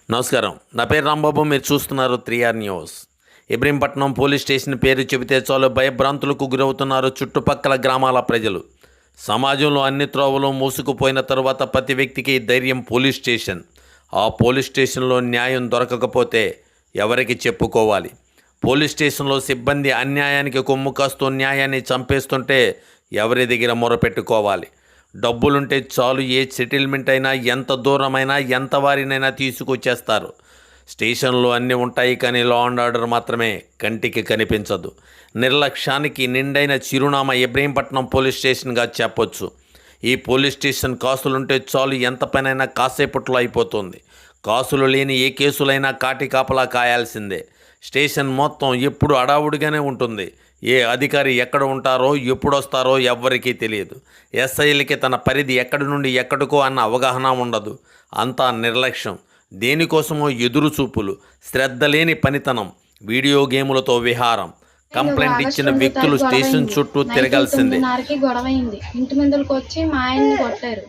నమస్కారం. నా పేరు రాంబాబు. మీరు చూస్తున్నారు 3R news. Ibrahimpatnam police station పేరు చెబితే చాలు భయభ్రాంతులకు గురవుతున్నారు చుట్టుపక్కల గ్రామాల ప్రజలు. సమాజంలో అన్ని త్రోవలు మూసుకుపోయిన తరువాత ప్రతి వ్యక్తికి ధైర్యం పోలీస్ స్టేషన్. ఆ పోలీస్ స్టేషన్లో న్యాయం దొరకకపోతే ఎవరికి చెప్పుకోవాలి? పోలీస్ స్టేషన్లో సిబ్బంది అన్యాయానికి కొమ్ము కాస్తూ న్యాయాన్ని చంపేస్తుంటే ఎవరి దగ్గర మొరపెట్టుకోవాలి? డబ్బులుంటే చాలు, ఏ సెటిల్మెంట్ అయినా, ఎంత దూరమైనా, ఎంత వారినైనా తీసుకొచ్చేస్తారు. స్టేషన్లో అన్నీ ఉంటాయి, కానీ లా అండ్ ఆర్డర్ మాత్రమే కంటికి కనిపించదు. నిర్లక్ష్యానికి నిండైన చిరునామా ఇబ్రహీంపట్నం పోలీస్ స్టేషన్గా చెప్పొచ్చు. ఈ పోలీస్ స్టేషన్ కాసులుంటే చాలు, ఎంత పనైనా కాసేపట్లో అయిపోతుంది. కాసులు లేని ఏ కేసులైనా కాటి కాపలా కాయాల్సిందే. స్టేషన్ మొత్తం ఎప్పుడు అడావుడిగానే ఉంటుంది. ఏ అధికారి ఎక్కడ ఉంటారో, ఎప్పుడు వస్తారో ఎవ్వరికీ తెలియదు. ఎస్ఐలకి తన పరిధి ఎక్కడి నుండి ఎక్కడికో అన్న అవగాహన ఉండదు. అంతా నిర్లక్ష్యం, దేనికోసమో ఎదురు చూపులు, శ్రద్ధ లేని పనితనం, వీడియో గేములతో విహారం. కంప్లైంట్ ఇచ్చిన వ్యక్తులు స్టేషన్ చుట్టూ తిరగాల్సిందే. గొడవైంది, ఇంటి ముందుకు వచ్చి మా ఆయన్ని కొట్టారు.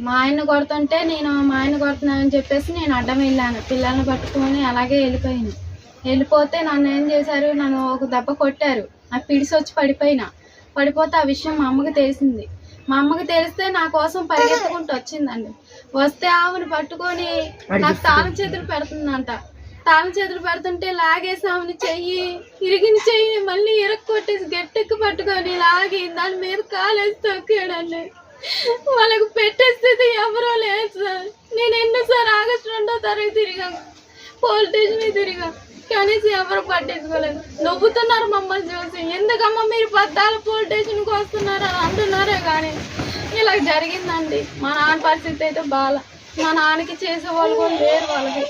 మా ఆయన కొడుతుంటే నేను మా ఆయన కొడుతున్నానని చెప్పేసి నేను అడ్డం వెళ్ళాను. పిల్లల్ని పట్టుకొని అలాగే వెళ్ళిపోతే నన్ను ఏం చేశారు, నన్ను ఒక దెబ్బ కొట్టారు. నాకు పిడిసి వచ్చి పడిపోతే ఆ విషయం మా అమ్మకి తెలిసింది. మా అమ్మకి తెలిస్తే నా కోసం పరిగెత్తుకుంటూ వచ్చిందండి. వస్తే ఆమెను పట్టుకొని నాకు తాళం చేతులు పెడుతుందంట. తాళం చేతులు పెడుతుంటే లాగేసి ఆమెను ఇరిగిన చెయ్యి మళ్ళీ ఇరక్కొట్టేసి గట్టెక్కి పట్టుకొని లాగి దాని మీద కాలేసి తొక్కాడండి. వాళ్ళకు పెట్టే స్థితి ఎవరో లేదు సార్. నేను ఎన్నోసారి ఆగస్టు 2వ తారీఖు తిరిగాను, పోలీస్ స్టేషన్ తిరిగాను, కనీసం ఎవరు పట్టించుకోలేదు. నవ్వుతున్నారు మమ్మల్ని చూసి. ఎందుకమ్మా మీరు పద్దాల పోలీస్ స్టేషన్కి వస్తున్నారు అని అంటున్నారే కానీ ఇలా జరిగిందండి. మా నాన్న పరిస్థితి అయితే బాగా. మా నాన్నకి చేసే వాళ్ళు కూడా లేరు. వాళ్ళకి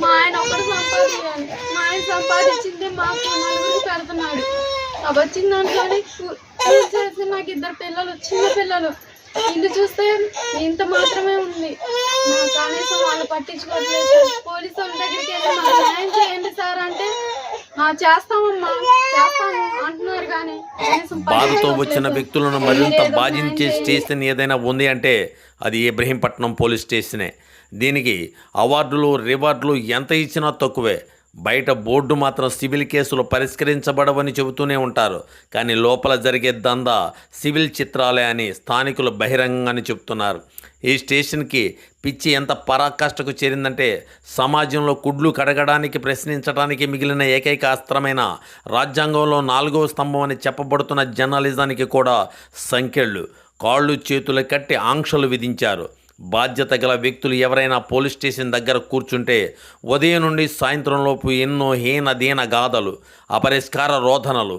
మా ఆయన ఒకటి సంపాదించాలి. మా ఆయన సంపాదించింది మాకు నలుగురికి పెడుతున్నాడు. అవి వచ్చిన దాంట్లోనే చేసి నాకు 2 పిల్లలు, చిన్న పిల్లలు. ఇల్లు చూస్తే ఇంత మాత్రమే ఉంది. కనీసం వాళ్ళు పట్టించుకోవట్లేదు. పోలీసు వాళ్ళ దగ్గరికి వెళ్ళి మాకు న్యాయం చేయండి సార్ అంటే చేస్తాము అంటున్నారు. కానీ బాధతో వచ్చిన వ్యక్తులను మరింత బాధించే స్టేషన్ ఏదైనా ఉంది అంటే అది ఇబ్రహీంపట్నం పోలీస్ స్టేషనే. దీనికి అవార్డులు, రివార్డులు ఎంత ఇచ్చినా తక్కువే. బయట బోర్డు మాత్రం సివిల్ కేసులు పరిష్కరించబడవని చెబుతూనే ఉంటారు. కానీ లోపల జరిగే దందా సివిల్ చిత్రాలే అని స్థానికులు బహిరంగంగానే చెబుతున్నారు. ఈ స్టేషన్కి పిచ్చి ఎంత పరాకాష్ఠకు చేరిందంటే సమాజంలో కుడ్లు కడగడానికి, ప్రశ్నించడానికి మిగిలిన ఏకైక అస్త్రమైన రాజ్యాంగంలో 4వ స్తంభం అని చెప్పబడుతున్న జర్నలిజానికి కూడా సంఖ్యలు, కాళ్ళు చేతులు కట్టి ఆంక్షలు విధించారు. బాధ్యత గల వ్యక్తులు ఎవరైనా పోలీస్ స్టేషన్ దగ్గర కూర్చుంటే ఉదయం నుండి సాయంత్రంలోపు ఎన్నో హీన గాథలు, అపరిష్కార రోధనలు,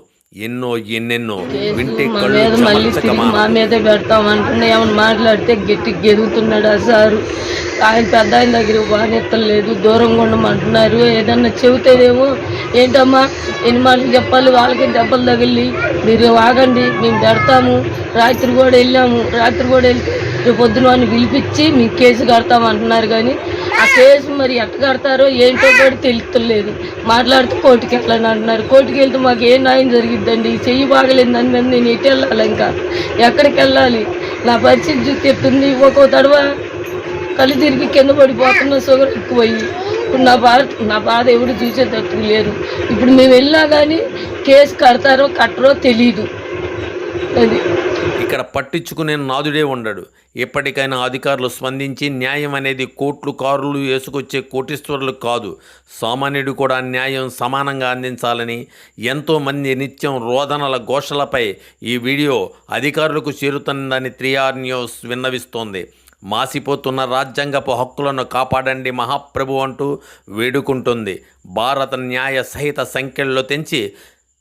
ఎన్నెన్నో వింటే మా మీద పెడతామంటున్నా. ఏమన్నా మాట్లాడితే గట్టి గెదుగుతున్నాడు ఆ సారు. ఆయన పెద్ద ఆయన దగ్గర బానెత్తలేదు, దూరంగా ఉండమంటున్నారు. ఏదన్నా చెబితేనేమో ఏంటమ్మా ఎన్ని మాటలు చెప్పాలి, వాళ్ళకి దెబ్బలు తగిలి మీరు ఆగండి మేము పెడతాము. రాత్రి కూడా వెళ్తే రేపు పొద్దున వాడిని పిలిపించి మీ కేసు కడతామంటున్నారు. కానీ ఆ కేసు మరి ఎట్లా కడతారో ఏంటో కూడా తెలుస్తలేదు. మాట్లాడితే కోర్టుకి వెళ్ళని అంటున్నారు. కోర్టుకి వెళ్తే మాకు ఏ న్యాయం జరిగిద్దండి? చెయ్యి బాగలేదని మీద నేను ఎటు వెళ్ళాలి? ఇంకా ఎక్కడికి వెళ్ళాలి? నా పరిస్థితి చూస్తే ఎట్టుంది? ఒక్కో తడవ కళ్ళు తిరిగి కింద పడిపోతున్న, షుగర్ ఎక్కువయ్యి. ఇప్పుడు నా బాధ ఎవరు చూసేటట్టు లేరు. ఇప్పుడు మేము వెళ్ళినా కానీ కేసు కడతారో కట్టరో తెలీదు. అది ఇక్కడ పట్టించుకునే నాదుడే ఉండడు. ఎప్పటికైనా అధికారులు స్పందించి న్యాయం అనేది కోట్లు కారులు వేసుకొచ్చే కోటీశ్వరులు కాదు, సామాన్యుడు కూడా న్యాయం సమానంగా అందించాలని ఎంతోమంది నిత్యం రోదనల ఘోషలపై ఈ వీడియో అధికారులకు చేరుతుందని 3R న్యూస్ విన్నవిస్తోంది. మాసిపోతున్న రాజ్యాంగపు హక్కులను కాపాడండి మహాప్రభు అంటూ వేడుకుంటుంది. భారత న్యాయ సహిత సంఖ్యల్లో తెంచి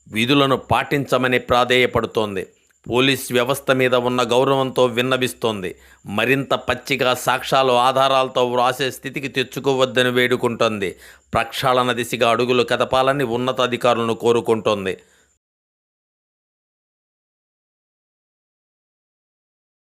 విధులను పాటించమని ప్రాధేయపడుతోంది. పోలీస్ వ్యవస్థ మీద ఉన్న గౌరవంతో విన్నవిస్తోంది. మరింత పచ్చిగా సాక్ష్యాలు, ఆధారాలతో వ్రాసే స్థితికి తెచ్చుకోవద్దని వేడుకుంటోంది. ప్రక్షాళన దిశగా అడుగులు కదపాలని ఉన్నతాధికారులను కోరుకుంటోంది.